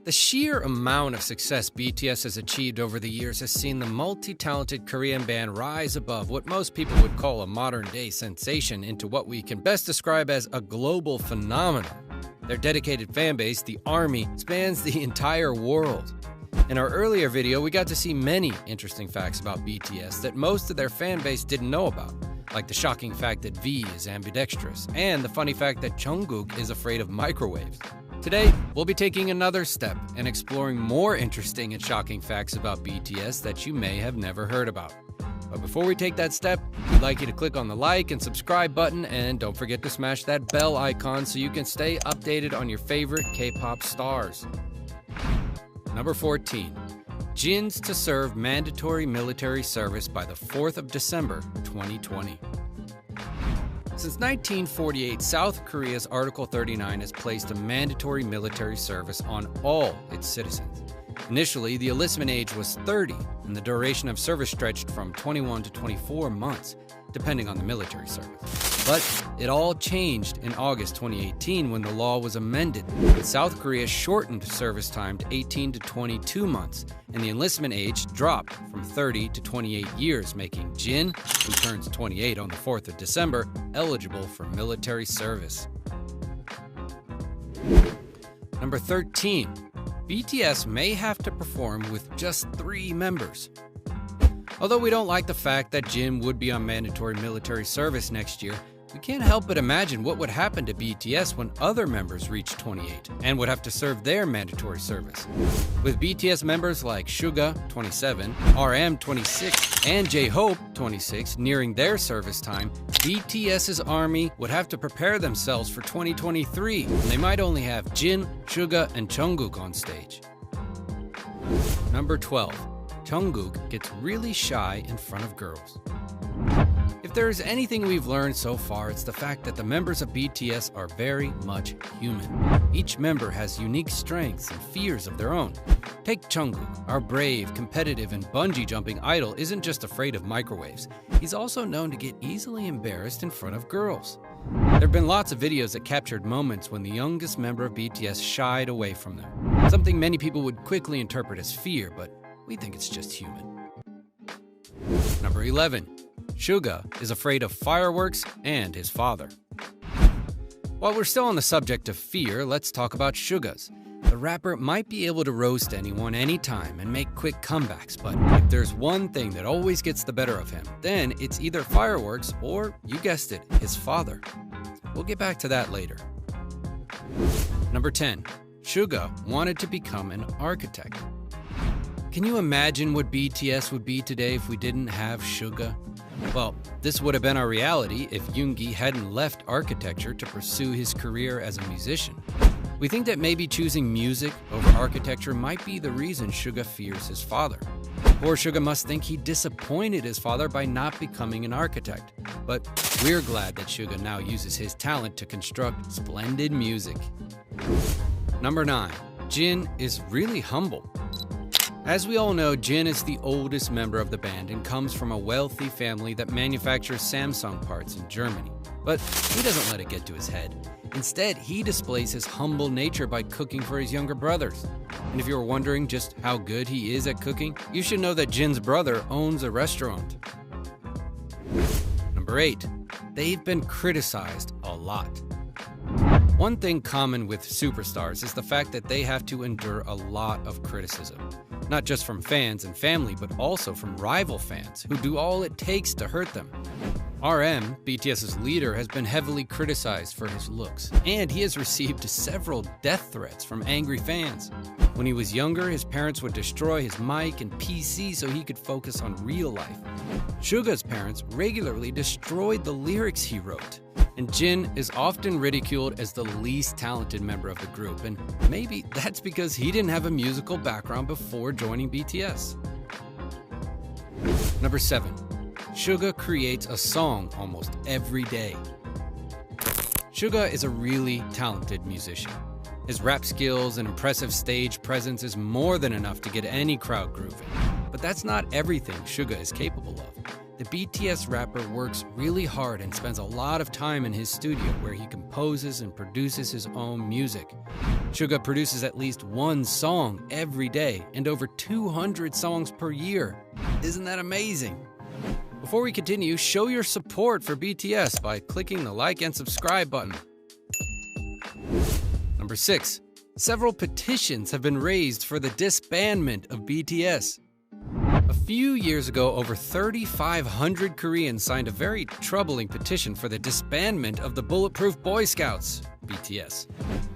The sheer amount of success BTS has achieved over the years has seen the multi-talented Korean band rise above what most people would call a modern-day sensation into what we can best describe as a global phenomenon. Their dedicated fanbase, the ARMY, spans the entire world. In our earlier video, we got to see many interesting facts about BTS that most of their fanbase didn't know about, like the shocking fact that V is ambidextrous, and the funny fact that Jungkook is afraid of microwaves. Today, we'll be taking another step and exploring more interesting and shocking facts about BTS that you may have never heard about. But before we take that step, we'd like you to click on the like and subscribe button, and don't forget to smash that bell icon so you can stay updated on your favorite K-pop stars. Number 14. Jin's to serve mandatory military service by the 4th of December, 2020. Since 1948, South Korea's Article 39 has placed a mandatory military service on all its citizens. Initially, the enlistment age was 30, and the duration of service stretched from 21 to 24 months, depending on the military service. But it all changed in August 2018 when the law was amended, and South Korea shortened service time to 18 to 22 months, and the enlistment age dropped from 30 to 28 years, making Jin, who turns 28 on the 4th of December, eligible for military service. Number 13. BTS may have to perform with just 3 members. Although we don't like the fact that Jin would be on mandatory military service next year, we can't help but imagine what would happen to BTS when other members reach 28 and would have to serve their mandatory service. With BTS members like Suga, 27, a.r.m.y, 26, and J-Hope, 26, nearing their service time, BTS's army would have to prepare themselves for 2023, and they might only have Jin, Suga, and Jungkook on stage. Number 12. Jungkook gets really shy in front of girls. If there is anything we've learned so far, it's the fact that the members of BTS are very much human. Each member has unique strengths and fears of their own. Take Jungkook, our brave, competitive, and bungee-jumping idol isn't just afraid of microwaves. He's also known to get easily embarrassed in front of girls. There have been lots of videos that captured moments when the youngest member of BTS shied away from them. Something many people would quickly interpret as fear, but we think it's just human. Number 11. Suga is afraid of fireworks and his father. While we're still on the subject of fear, let's talk about Suga's. The rapper might be able to roast anyone anytime and make quick comebacks, but if there's one thing that always gets the better of him, then it's either fireworks or, you guessed it, his father. We'll get back to that later. Number 10. Suga wanted to become an architect. Can you imagine what BTS would be today if we didn't have Suga? Well, this would have been our reality if Yoongi hadn't left architecture to pursue his career as a musician. We think that maybe choosing music over architecture might be the reason Suga fears his father. Poor Suga must think he disappointed his father by not becoming an architect. But we're glad that Suga now uses his talent to construct splendid music. Number 9. Jin is really humble. As we all know, Jin is the oldest member of the band and comes from a wealthy family that manufactures Samsung parts in Germany. But he doesn't let it get to his head. Instead, he displays his humble nature by cooking for his younger brothers. And if you're wondering just how good he is at cooking, you should know that Jin's brother owns a restaurant. Number 8. They've been criticized a lot. One thing common with superstars is the fact that they have to endure a lot of criticism. Not just from fans and family, but also from rival fans who do all it takes to hurt them. a.r.m.y, BTS's leader, has been heavily criticized for his looks, and he has received several death threats from angry fans. When he was younger, his parents would destroy his mic and PC so he could focus on real life. Suga's parents regularly destroyed the lyrics he wrote. And Jin is often ridiculed as the least talented member of the group, and maybe that's because he didn't have a musical background before joining BTS. Number 7. Suga creates a song almost every day. Suga is a really talented musician. His rap skills and impressive stage presence is more than enough to get any crowd grooving. But that's not everything Suga is capable of. the BTS rapper works really hard and spends a lot of time in his studio where he composes and produces his own music. Suga produces at least one song every day and over 200 songs per year. Isn't that amazing? Before we continue, show your support for BTS by clicking the like and subscribe button. Number 6. Several petitions have been raised for the disbandment of BTS. A few years ago, over 3,500 Koreans signed a very troubling petition for the disbandment of the Bulletproof Boy Scouts, BTS.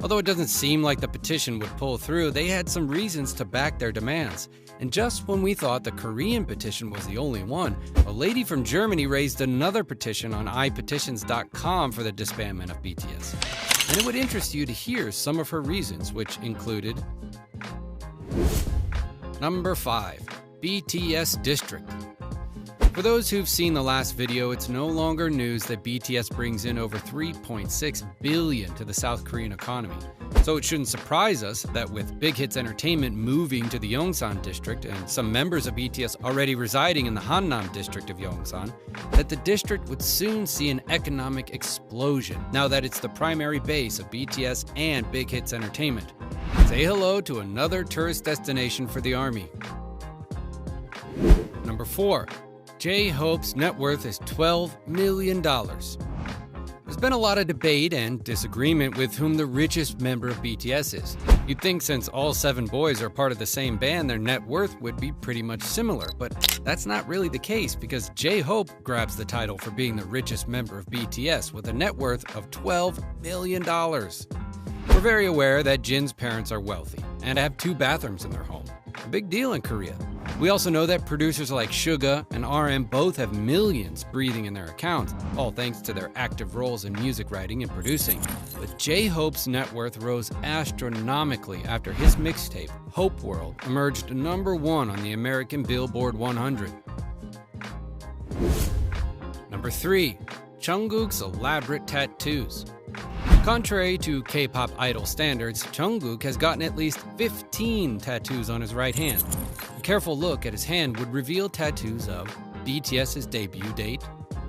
Although it doesn't seem like the petition would pull through, they had some reasons to back their demands. And just when we thought the Korean petition was the only one, a lady from Germany raised another petition on ipetitions.com for the disbandment of BTS. And it would interest you to hear some of her reasons, which included: Number 5. BTS District. For those who've seen the last video, it's no longer news that BTS brings in over $3.6 billion to the South Korean economy. So it shouldn't surprise us that with Big Hits Entertainment moving to the Yongsan district and some members of BTS already residing in the Hannam district of Yongsan, that the district would soon see an economic explosion now that it's the primary base of BTS and Big Hits Entertainment. Say hello to another tourist destination for the ARMY. Number 4. J-Hope's net worth is $12 million. There's been a lot of debate and disagreement with whom the richest member of BTS is. You'd think since all 7 boys are part of the same band, their net worth would be pretty much similar, but that's not really the case because J-Hope grabs the title for being the richest member of BTS with a net worth of $12 million. We're very aware that Jin's parents are wealthy and have 2 bathrooms in their home. A big deal in Korea. We also know that producers like Suga and a.r.m.y both have millions breathing in their accounts, all thanks to their active roles in music writing and producing. But J-Hope's net worth rose astronomically after his mixtape, Hope World, emerged number 1 on the American Billboard 100. Number 3. Jungkook's elaborate tattoos. Contrary to K-pop idol standards, Jungkook has gotten at least 15 tattoos on his right hand. A careful look at his hand would reveal tattoos of BTS's debut date,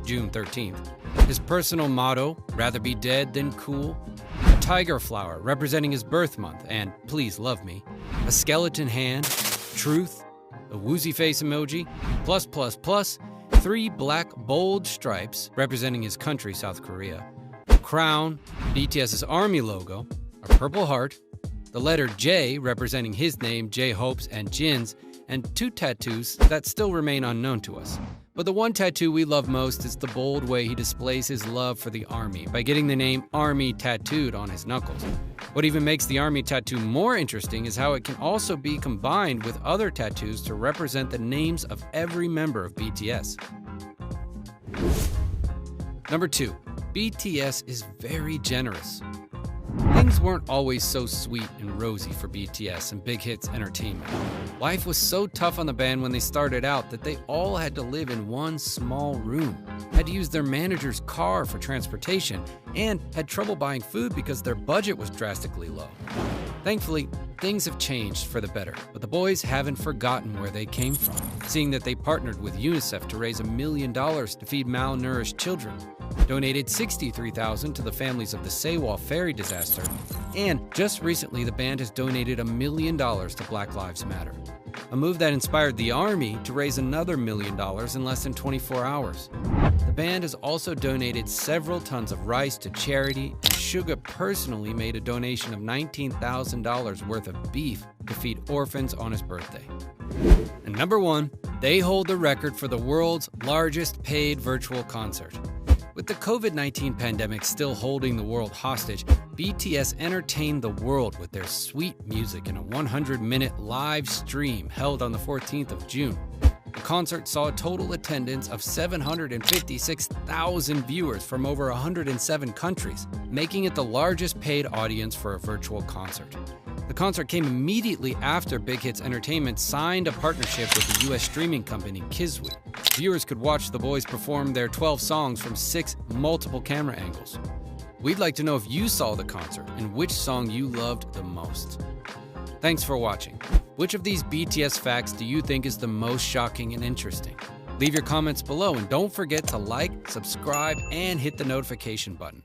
June 13th, his personal motto, rather be dead than cool, a tiger flower representing his birth month and please love me, a skeleton hand, truth, a woozy face emoji, plus plus plus, 3 black bold stripes representing his country, South Korea, crown, BTS's ARMY logo, a purple heart, the letter J representing his name, J-Hope's and Jin's, and 2 tattoos that still remain unknown to us. But the one tattoo we love most is the bold way he displays his love for the ARMY by getting the name ARMY tattooed on his knuckles. What even makes the ARMY tattoo more interesting is how it can also be combined with other tattoos to represent the names of every member of BTS. Number 2. BTS is very generous. Things weren't always so sweet and rosy for BTS and Big Hits Entertainment. Life was so tough on the band when they started out that they all had to live in one small room, had to use their manager's car for transportation, and had trouble buying food because their budget was drastically low. Thankfully, things have changed for the better, but the boys haven't forgotten where they came from, seeing that they partnered with UNICEF to raise $1 million to feed malnourished children, donated $63,000 to the families of the Sewol ferry disaster, and just recently the band has donated $1 million to Black Lives Matter. A move that inspired the ARMY to raise another $1 million in less than 24 hours. The band has also donated several tons of rice to charity, and Suga personally made a donation of $19,000 worth of beef to feed orphans on his birthday. And number 1, they hold the record for the world's largest paid virtual concert. With the COVID-19 pandemic still holding the world hostage, BTS entertained the world with their sweet music in a 100-minute live stream held on the 14th of June. The concert saw a total attendance of 756,000 viewers from over 107 countries, making it the largest paid audience for a virtual concert. The concert came immediately after Big Hits Entertainment signed a partnership with the US streaming company Kiswi. Viewers could watch the boys perform their 12 songs from 6 multiple camera angles. We'd like to know if you saw the concert and which song you loved the most. Thanks for watching. Which of these BTS facts do you think is the most shocking and interesting? Leave your comments below and don't forget to like, subscribe, and hit the notification button.